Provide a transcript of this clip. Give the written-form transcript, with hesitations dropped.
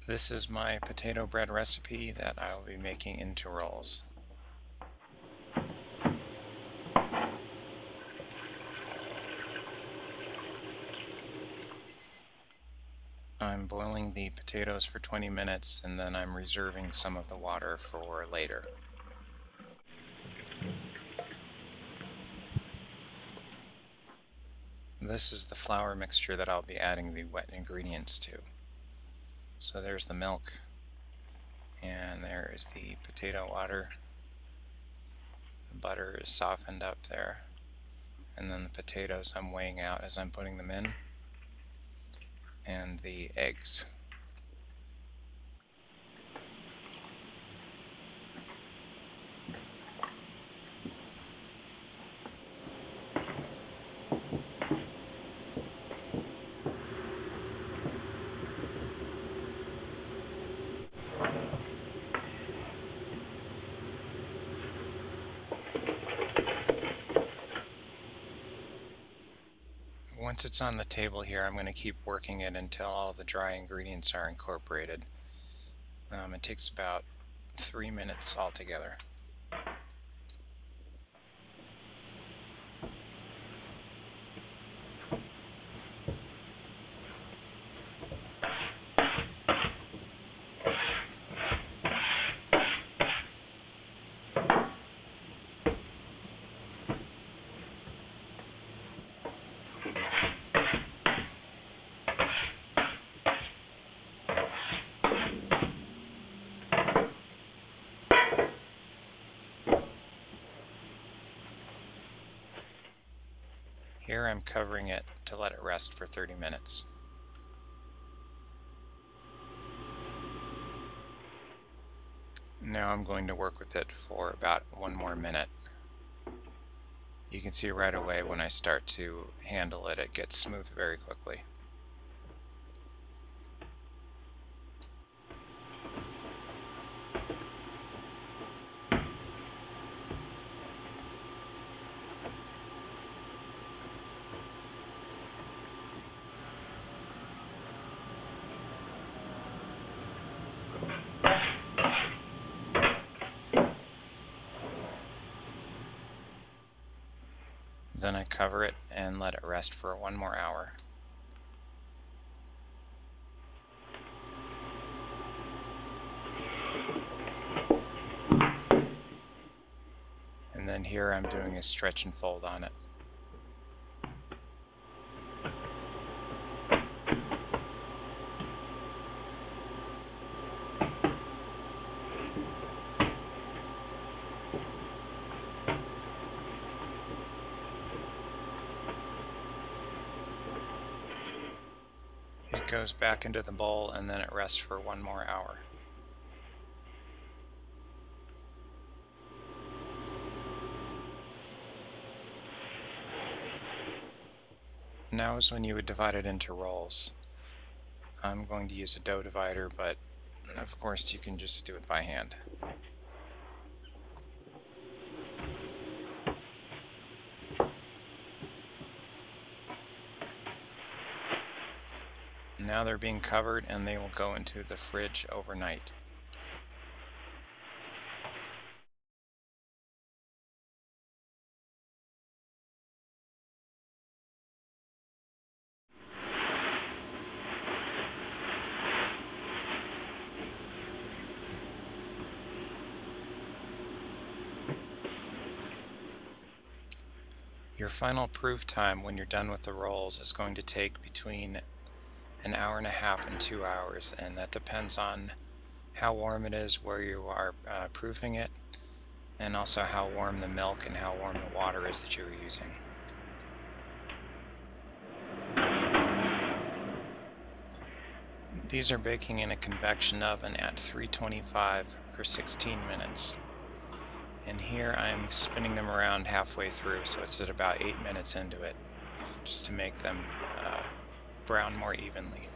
This is my potato bread recipe that I will be making into rolls. I'm boiling the potatoes for 20 minutes and then I'm reserving some of the water for later. This is the flour mixture that I'll be adding the wet ingredients to. So there's the milk, and there is the potato water. The butter is softened up there, and then the potatoes I'm weighing out as I'm putting them in, and the eggs. Once it's on the table here, I'm going to keep working it until all the dry ingredients are incorporated. It takes about 3 minutes altogether. Here I'm covering it to let it rest for 30 minutes. Now I'm going to work with it for about 1 more minute. You can see right away when I start to handle it, it gets smooth very quickly. Then I cover it and let it rest for 1 more hour. And then here I'm doing a stretch and fold on it. It goes back into the bowl and then it rests for 1 more hour. Now is when you would divide it into rolls. I'm going to use a dough divider, but of course you can just do it by hand. Now they're being covered and they will go into the fridge overnight. Your final proof time when you're done with the rolls is going to take between 1.5 hours and 2 hours, and that depends on how warm it is where you are proofing it, and also how warm the milk and how warm the water is that you're using. These are baking in a convection oven at 325 for 16 minutes. And here I'm spinning them around halfway through, so it's at about 8 minutes into it, just to make them brown more evenly.